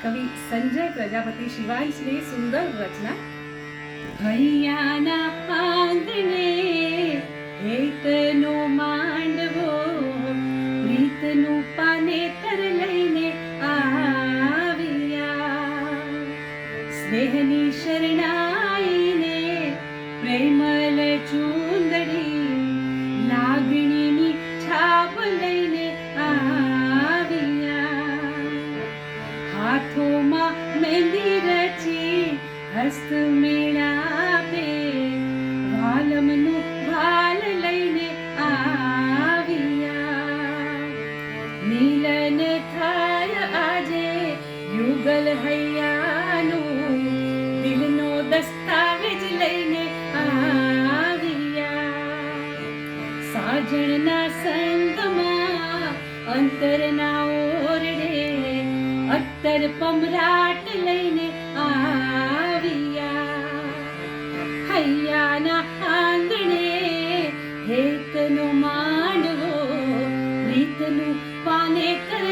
કવિ સંજય પ્રજાપતિ શિવાંશની સુંદર રચના. હૈયાના આંગણે હેતનો માંડવો પ્રીતનું પાનેતર લઈને આવ્યા. સ્નેહની શરણાઈને પ્રેમલ ચૂંદડી લાગણીની છાપ લઈને આવ્યા. હાથોમાં મહેંદી રચી હસ્ત મેળાપે વાલમનું વાલ લઈને આવ્યા. મિલન થાય આજે યુગલ હૈયાનું દિલનો દસ્તાવેજ લઈને આવ્યા. સાજણના સંગમાં અંતરના ઓરડે અત્તર પમરાટ લઈને આવ્યા. હૈયાના આંગણે હેતનો માંડવો પ્રીતનું પાનેતર